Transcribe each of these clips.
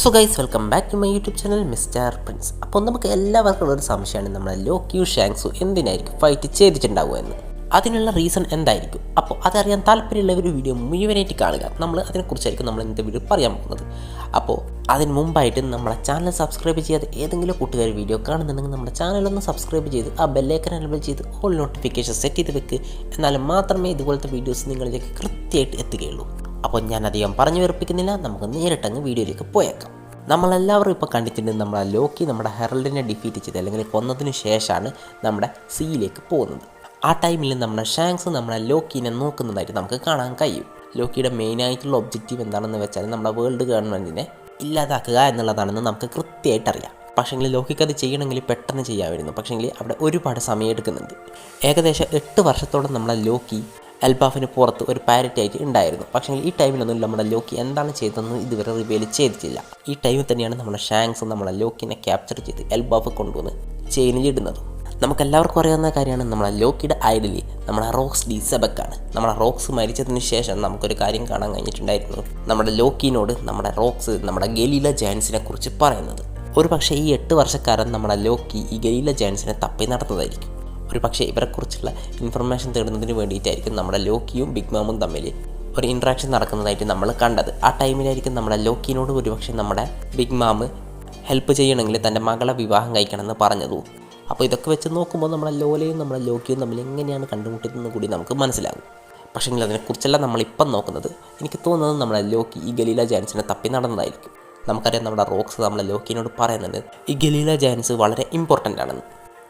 So guys, welcome back to my YouTube channel Mister Prince. അപ്പോൾ നമുക്ക് എല്ലാവർക്കും ഒരു സംശയമാണ്, നമ്മളെ ലോക്കിയും ഷാങ്സും എന്തിനായിരിക്കും ഫൈറ്റ് ചെയ്തിട്ടുണ്ടാവുക എന്ന്. അതിനുള്ള റീസൺ എന്തായിരിക്കും? അപ്പോൾ അതറിയാൻ താല്പര്യമുള്ള ഒരു വീഡിയോ മുഴുവനായിട്ട് കാണുക. നമ്മൾ അതിനെക്കുറിച്ചായിരിക്കും നമ്മൾ ഇന്നത്തെ വീഡിയോ പറയാൻ പോകുന്നത്. അപ്പോൾ അതിന് മുമ്പായിട്ട് നമ്മുടെ ചാനൽ സബ്സ്ക്രൈബ് ചെയ്യാതെ ഏതെങ്കിലും കൂട്ടുകാർ വീഡിയോ കാണുന്നുണ്ടെങ്കിൽ നമ്മുടെ ചാനലൊന്ന് സബ്സ്ക്രൈബ് ചെയ്ത് ആ ബെല്ലൈക്കൻ എനേബിൾ ചെയ്ത് ഓൾ നോട്ടിഫിക്കേഷൻ സെറ്റ് ചെയ്ത് വെക്ക്. എന്നാലും മാത്രമേ ഇതുപോലത്തെ വീഡിയോസ് നിങ്ങളിലേക്ക് കൃത്യമായിട്ട് എത്തുകയുള്ളൂ. അപ്പോൾ ഞാൻ അധികം പറഞ്ഞു വെറുപ്പിക്കുന്നില്ല, നമുക്ക് നേരിട്ടങ്ങ് വീഡിയോയിലേക്ക് പോയേക്കാം. നമ്മളെല്ലാവരും ഇപ്പോൾ കണ്ടിട്ടുണ്ട്, നമ്മളെ ലോക്കി നമ്മുടെ ഹെറൽഡിനെ ഡിഫീറ്റ് ചെയ്ത് അല്ലെങ്കിൽ കൊന്നതിന് ശേഷമാണ് നമ്മുടെ സീയിലേക്ക് പോകുന്നത്. ആ ടൈമിൽ നമ്മുടെ ഷാങ്സ് നമ്മളെ ലോക്കിനെ നോക്കുന്നതായിട്ട് നമുക്ക് കാണാൻ കഴിയും. ലോക്കിയുടെ മെയിനായിട്ടുള്ള ഒബ്ജക്റ്റീവ് എന്താണെന്ന് വെച്ചാൽ നമ്മുടെ വേൾഡ് ഗവൺമെൻറ്റിനെ ഇല്ലാതാക്കുക എന്നുള്ളതാണെന്ന് നമുക്ക് കൃത്യമായിട്ട് അറിയാം. പക്ഷേങ്കിൽ ലോക്കിക്ക് അത് ചെയ്യണമെങ്കിൽ പെട്ടെന്ന് ചെയ്യാമായിരുന്നു. പക്ഷേങ്കിൽ അവിടെ ഒരുപാട് സമയം എടുക്കുന്നുണ്ട്. ഏകദേശം 8 വർഷത്തോളം നമ്മളെ ലോക്കി എൽബാഫിന് പുറത്ത് ഒരു പാരറ്റായിട്ട് ഉണ്ടായിരുന്നു. പക്ഷേ ഈ ടൈമിലൊന്നും നമ്മുടെ ലോക്കി എന്താണ് ചെയ്തതെന്ന് ഇതുവരെ റിവീൽ ചെയ്തിട്ടില്ല. ഈ ടൈമിൽ തന്നെയാണ് നമ്മുടെ ഷാങ്സ് നമ്മളെ ലോക്കിനെ ക്യാപ്ചർ ചെയ്ത് എൽബാഫ് കൊണ്ടുവന്ന് ചെയിനിലിടുന്നത്. നമുക്കെല്ലാവർക്കും അറിയാവുന്ന കാര്യമാണ്, നമ്മളെ ലോക്കിയുടെ ഐഡലി നമ്മളെ റോക്സ് ഡി സെബക്കാണ്. നമ്മളെ റോക്സ് മരിച്ചതിന് ശേഷം നമുക്കൊരു കാര്യം കാണാൻ കഴിഞ്ഞിട്ടുണ്ടായിരുന്നു, നമ്മുടെ ലോക്കിനോട് നമ്മുടെ റോക്സ് നമ്മുടെ ഗലീല ജയൻസിനെ കുറിച്ച് പറയുന്നത്. ഒരു പക്ഷേ ഈ 8 വർഷക്കാരൻ നമ്മുടെ ലോക്കി ഈ ഗലീല ജയൻസിനെ തപ്പി നടന്നതായിരിക്കും. ഒരു പക്ഷേ ഇവരെക്കുറിച്ചുള്ള ഇൻഫർമേഷൻ തേടുന്നതിന് വേണ്ടിയിട്ടായിരിക്കും നമ്മുടെ ലോക്കിയും ബിഗ് മാമും തമ്മിൽ ഒരു ഇൻട്രാക്ഷൻ നടക്കുന്നതായിട്ട് നമ്മൾ കണ്ടത്. ആ ടൈമിലായിരിക്കും നമ്മുടെ ലോക്കിനോട് ഒരുപക്ഷെ നമ്മുടെ ബിഗ് മാം ഹെൽപ്പ് ചെയ്യണമെങ്കിൽ തൻ്റെ മകളെ വിവാഹം കഴിക്കണമെന്ന് പറഞ്ഞതും. അപ്പോൾ ഇതൊക്കെ വെച്ച് നോക്കുമ്പോൾ നമ്മളെ ലോലയും നമ്മളെ ലോക്കിയും തമ്മിൽ എങ്ങനെയാണ് കണ്ടുമുട്ടുന്നതെന്ന് കൂടി നമുക്ക് മനസ്സിലാകും. പക്ഷേങ്കിൽ അതിനെക്കുറിച്ചല്ല നമ്മളിപ്പം നോക്കുന്നത്. എനിക്ക് തോന്നുന്നത് നമ്മളെ ലോക്കി ഈ ഗലീല ജാൻസിനെ തപ്പി നടന്നതായിരിക്കും. നമുക്കറിയാം, നമ്മുടെ റോക്സ് നമ്മളെ ലോക്കിനോട് പറയുന്നുണ്ട് ഈ ഗലീല ജാൻസ് വളരെ ഇമ്പോർട്ടൻ്റ് ആണെന്ന്.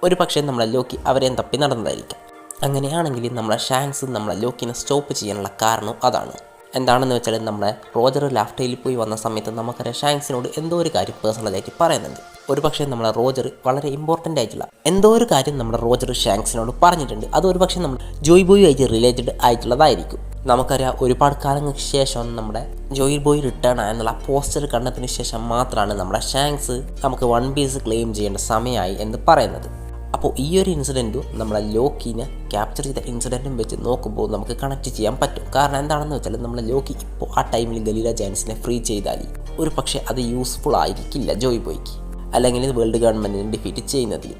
ഒരു പക്ഷേ നമ്മളെ ലോക്കി അവരെയും തപ്പി നടന്നതായിരിക്കാം. അങ്ങനെയാണെങ്കിൽ നമ്മളെ ഷാങ്സ് നമ്മളെ ലോക്കിനെ സ്റ്റോപ്പ് ചെയ്യാനുള്ള കാരണം അതാണ്. എന്താണെന്ന് വെച്ചാൽ, നമ്മുടെ റോജർ ലാഫ്റ്റയിൽ പോയി വന്ന സമയത്ത് നമുക്കറിയാം ഷാങ്സിനോട് എന്തോ ഒരു കാര്യം പേഴ്സണലായിട്ട് പറയുന്നുണ്ട്. ഒരു പക്ഷേ നമ്മളെ റോജർ വളരെ ഇമ്പോർട്ടൻ്റ് ആയിട്ടുള്ള എന്തോ ഒരു കാര്യം നമ്മുടെ റോജർ ഷാങ്സിനോട് പറഞ്ഞിട്ടുണ്ട്. അത് ഒരു പക്ഷേ നമ്മൾ ജോയ് ബോയ് ആയിട്ട് റിലേറ്റഡ് ആയിട്ടുള്ളതായിരിക്കും. നമുക്കറിയാം, ഒരുപാട് കാലങ്ങൾക്ക് ശേഷം നമ്മുടെ ജോയ് ബോയ് റിട്ടേൺ ആയെന്നുള്ള പോസ്റ്റർ കണ്ടതിന് ശേഷം മാത്രമാണ് നമ്മുടെ ഷാങ്സ് നമുക്ക് വൺ പീസ് ക്ലെയിം ചെയ്യേണ്ട സമയമായി എന്ന് പറയുന്നത്. അപ്പോൾ ഈ ഒരു ഇൻസിഡൻറ്റും നമ്മളെ ലോക്കിനെ ക്യാപ്ചർ ചെയ്ത ഇൻസിഡൻറ്റും വെച്ച് നോക്കുമ്പോൾ നമുക്ക് കണക്ട് ചെയ്യാൻ പറ്റും. കാരണം എന്താണെന്ന് വെച്ചാൽ, നമ്മളെ ലോക്കി ഇപ്പോൾ ആ ടൈമിൽ ഗലീല ജാൻസിനെ ഫ്രീ ചെയ്താൽ ഒരു പക്ഷേ അത് യൂസ്ഫുൾ ആയിരിക്കില്ല ജോയ് ബോയ്ക്ക്, അല്ലെങ്കിൽ വേൾഡ് ഗവൺമെൻറ്റിനെ ഡിഫീറ്റ് ചെയ്യുന്നതിൽ.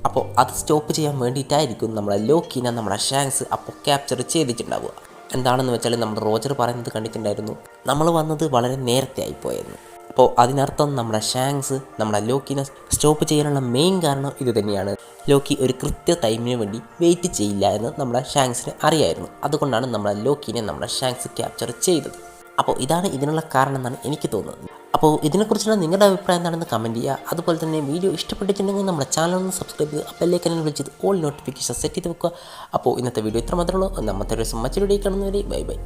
അപ്പോൾ അത് സ്റ്റോപ്പ് ചെയ്യാൻ വേണ്ടിയിട്ടായിരിക്കും നമ്മളെ ലോക്കിനെ നമ്മളെ ഷാങ്സ് അപ്പോൾ ക്യാപ്ചർ ചെയ്തിട്ടുണ്ടാവുക. എന്താണെന്ന് വെച്ചാൽ, നമ്മുടെ റോജർ പറയുന്നത് കണ്ടിട്ടുണ്ടായിരുന്നു, നമ്മൾ വന്നത് വളരെ നേരത്തെ ആയിപ്പോയെന്ന്. അപ്പോൾ അതിനർത്ഥം നമ്മുടെ ഷാങ്സ് നമ്മുടെ ലോക്കിനെ സ്റ്റോപ്പ് ചെയ്യാനുള്ള മെയിൻ കാരണം ഇത് തന്നെയാണ്. ലോക്കി ഒരു കൃത്യ ടൈമിന് വേണ്ടി വെയിറ്റ് ചെയ്യില്ല എന്ന് നമ്മുടെ ഷാങ്സിന് അറിയായിരുന്നു. അതുകൊണ്ടാണ് നമ്മുടെ ലോക്കിനെ നമ്മുടെ ഷാങ്സ് ക്യാപ്ചർ ചെയ്തത്. അപ്പോൾ ഇതാണ് ഇതിനുള്ള കാരണം എന്നാണ് എനിക്ക് തോന്നുന്നത്. അപ്പോൾ ഇതിനെക്കുറിച്ചുള്ള നിങ്ങളുടെ അഭിപ്രായം എന്താണെന്ന് കമൻറ്റ് ചെയ്യുക. അതുപോലെ തന്നെ വീഡിയോ ഇഷ്ടപ്പെട്ടിട്ടുണ്ടെങ്കിൽ നമ്മുടെ ചാനൽ ഒന്ന് സബ്സ്ക്രൈബ് ചെയ്യുക, ബെല്ലൈക്കൻ വിളിച്ചത് ഓൾ നോട്ടിഫിക്കേഷൻ സെറ്റ് ചെയ്ത് വെക്കുക. അപ്പോൾ ഇന്നത്തെ വീഡിയോ ഇത്ര മാത്രമേ ഉള്ളൂ. മറ്റൊരു ദിവസം മറ്റൊരു വീഡിയോ കാണുന്നവരെ ബൈ ബൈ.